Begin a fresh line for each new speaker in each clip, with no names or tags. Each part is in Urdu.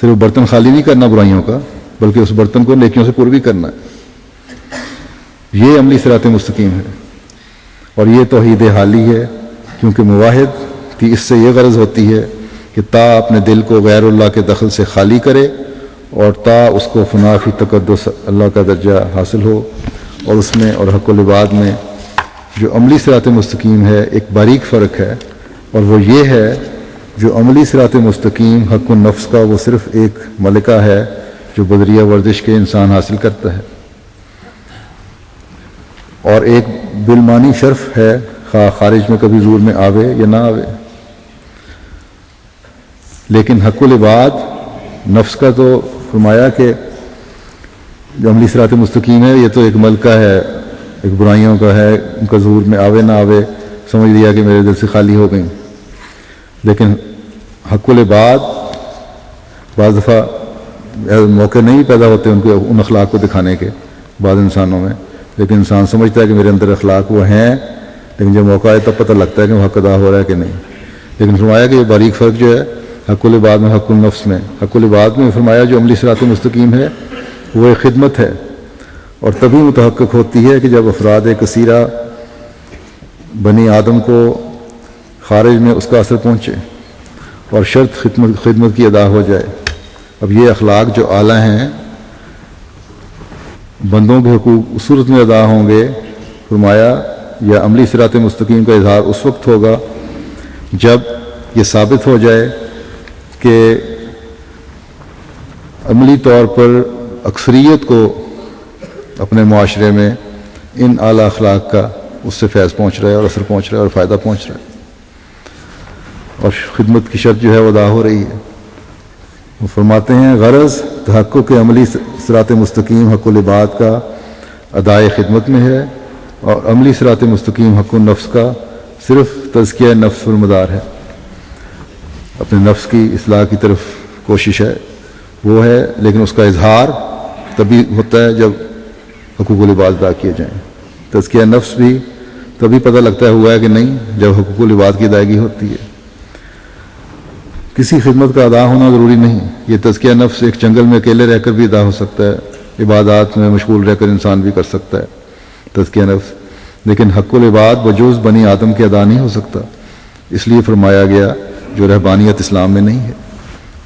صرف برتن خالی نہیں کرنا برائیوں کا، بلکہ اس برتن کو نیکیوں سے پر بھی کرنا ہے۔ یہ عملی صراط مستقیم ہے، اور یہ توحید حالی ہے، کیونکہ موحد کی اس سے یہ غرض ہوتی ہے کہ تا اپنے دل کو غیر اللہ کے دخل سے خالی کرے، اور تا اس کو فنا فی تقدس اللہ کا درجہ حاصل ہو، اور اس میں اور حق العباد میں جو عملی صراط مستقیم ہے ایک باریک فرق ہے، اور وہ یہ ہے جو عملی صراط مستقیم حق النفس کا وہ صرف ایک ملکہ ہے جو بدریہ ورزش کے انسان حاصل کرتا ہے، اور ایک بالمانی شرف ہے، خواہ خارج میں کبھی ظہور میں آوے یا نہ آوے۔ لیکن حق العباد نفس کا تو فرمایا کہ جو عملی صراط مستقیم ہے یہ تو ایک ملکہ ہے، ایک برائیوں کا ہے، ان کا ظہور میں آوے نہ آوے سمجھ لیا کہ میرے دل سے خالی ہو گئیں۔ لیکن حق العباد بعض دفعہ موقع نہیں پیدا ہوتے ان اخلاق کو دکھانے کے بعض انسانوں میں، لیکن انسان سمجھتا ہے کہ میرے اندر اخلاق وہ ہیں، لیکن جب موقع آئے تب پتہ لگتا ہے کہ وہ حق ادا ہو رہا ہے کہ نہیں۔ لیکن فرمایا کہ یہ باریک فرق جو ہے حق العباد میں حق النفس میں، حق العباد میں فرمایا جو عملی صراط مستقیم ہے وہ ایک خدمت ہے، اور تبھی متحقق ہوتی ہے کہ جب افراد کثیرہ بنی آدم کو خارج میں اس کا اثر پہنچے اور شرط خدمت کی ادا ہو جائے۔ اب یہ اخلاق جو اعلیٰ ہیں بندوں کے حقوق اس صورت میں ادا ہوں گے، فرمایا یا عملی صراط مستقیم کا اظہار اس وقت ہوگا جب یہ ثابت ہو جائے کہ عملی طور پر اکثریت کو اپنے معاشرے میں ان اعلیٰ اخلاق کا اس سے فیض پہنچ رہا ہے اور اثر پہنچ رہا ہے اور فائدہ پہنچ رہا ہے، اور خدمت کی شرط جو ہے وہ ادا ہو رہی ہے۔ وہ فرماتے ہیں غرض تحقق عملی صراط مستقیم حق العباد کا ادائے خدمت میں ہے، اور عملی صراط مستقیم حق النفس کا صرف تزکیہ نفس المدار ہے، اپنے نفس کی اصلاح کی طرف کوشش ہے وہ ہے، لیکن اس کا اظہار تبھی ہوتا ہے جب حقوق العباد ادا کیے جائیں۔ تزکیہ نفس بھی تبھی پتہ لگتا ہے ہوا ہے کہ نہیں جب حقوق العباد کی ادائیگی ہوتی ہے۔ کسی خدمت کا ادا ہونا ضروری نہیں، یہ تزکیہ نفس ایک جنگل میں اکیلے رہ کر بھی ادا ہو سکتا ہے، عبادات میں مشغول رہ کر انسان بھی کر سکتا ہے تزکیہ نفس، لیکن حق العباد بجوز بنی آدم کے ادا نہیں ہو سکتا۔ اس لیے فرمایا گیا جو رہبانیت اسلام میں نہیں ہے،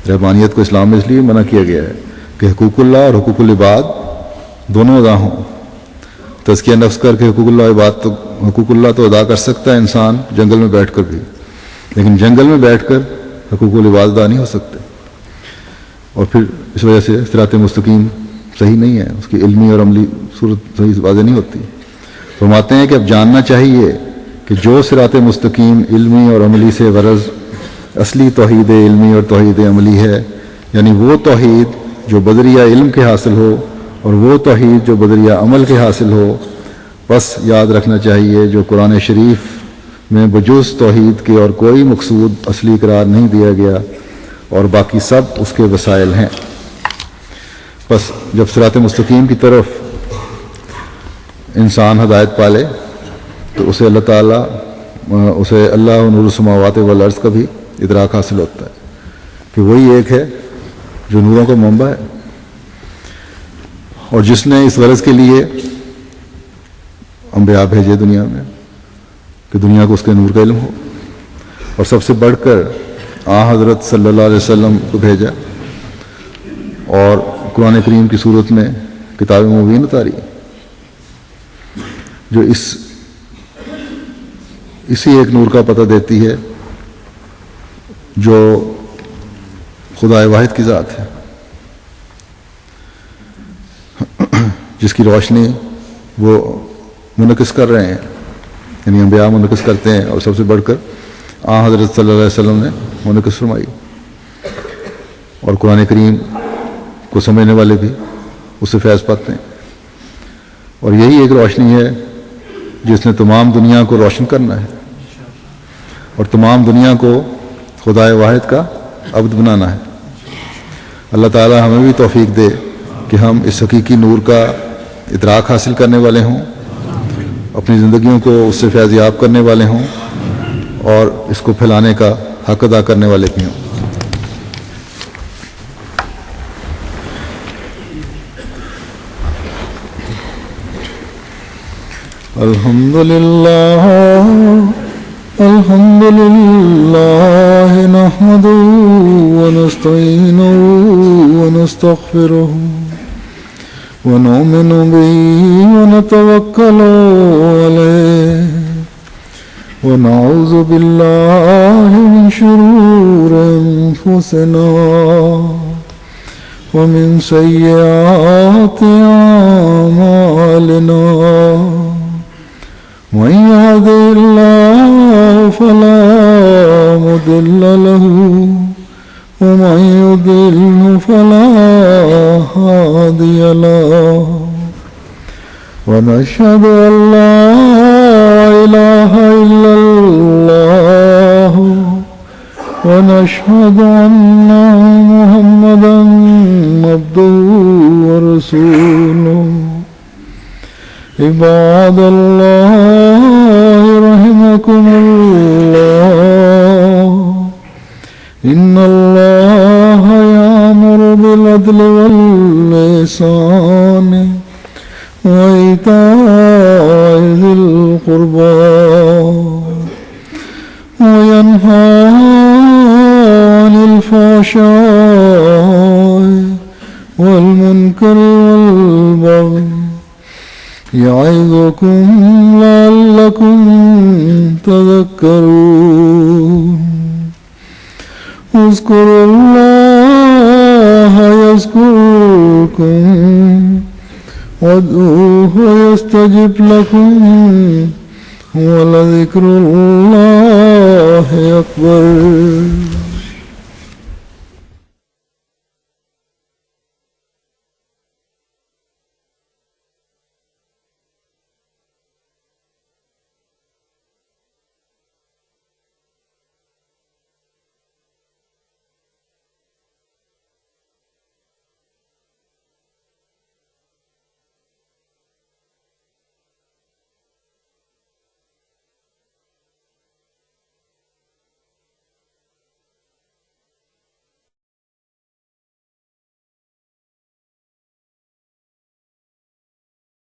رہبانیت کو اسلام میں اس لیے منع کیا گیا ہے کہ حقوق اللہ اور حقوق العباد دونوں ادا ہوں۔ تزکیہ نفس کر کے حقوق اللہ تو ادا کر سکتا ہے انسان جنگل میں بیٹھ کر بھی، لیکن جنگل میں بیٹھ کر حقوق العباد ادا نہیں ہو سکتے، اور پھر اس وجہ سے صراط مستقیم صحیح نہیں ہے، اس کی علمی اور عملی صورت صحیح واضح نہیں ہوتی۔ فرماتے ہیں کہ اب جاننا چاہیے کہ جو صراط مستقیم علمی اور عملی سے غرض اصلی توحید علمی اور توحید عملی ہے، یعنی وہ توحید جو بدریہ علم کے حاصل ہو اور وہ توحید جو بدریہ عمل کے حاصل ہو، بس یاد رکھنا چاہیے جو قرآن شریف میں بجوز توحید کے اور کوئی مقصود اصلی قرار نہیں دیا گیا، اور باقی سب اس کے وسائل ہیں۔ بس جب صراط مستقیم کی طرف انسان ہدایت پالے تو اسے اللہ تعالیٰ اسے اللہ نور السماوات والارض کا بھی ادراک حاصل ہوتا ہے کہ وہی ایک ہے جو نوروں کا منبع ہے، اور جس نے اس غرض کے لیے انبیاء بھیجے دنیا میں کہ دنیا کو اس کے نور کا علم ہو، اور سب سے بڑھ کر حضرت صلی اللہ علیہ وسلم کو بھیجا، اور قرآن کریم کی صورت میں کتاب مبین اتاری جو اسی ایک نور کا پتہ دیتی ہے جو خدا واحد کی ذات ہے، جس کی روشنی وہ منعکس کر رہے ہیں، یعنی انبیاء منعکس کرتے ہیں، اور سب سے بڑھ کر حضرت صلی اللہ علیہ وسلم نے منعکس فرمائی، اور قرآن کریم کو سمجھنے والے بھی اس سے فیض پاتے ہیں، اور یہی ایک روشنی ہے جس نے تمام دنیا کو روشن کرنا ہے اور تمام دنیا کو خدا واحد کا عبد بنانا ہے۔ اللہ تعالی ہمیں بھی توفیق دے کہ ہم اس حقیقی نور کا ادراک حاصل کرنے والے ہوں، اپنی زندگیوں کو اس سے فیض یاب کرنے والے ہوں، اور اس کو پھیلانے کا حق ادا کرنے والے بھی ہوں۔ الحمد لله الحمد لله نحمده ونستعينه ونستغفره ونؤمن به ونتوكل عليه ونعوذ بالله من شرور أنفسنا ومن سيئات أعمالنا من يهده الله فلا مضل له ومن يضلل فلا هادي له ونشهد أن لا إله إلا الله ونشهد أن محمدا عبده ورسوله عباد الله رحمكم الله إن الله يأمر بالعدل والإحسان وإيتاء ذي القربى وينهى عن الفحشاء والمنكر والبغي يعظكم لعلكم تذكرون اذكروا الله يذكركم وادعوه يستجب لكم ولذكر الله أكبر.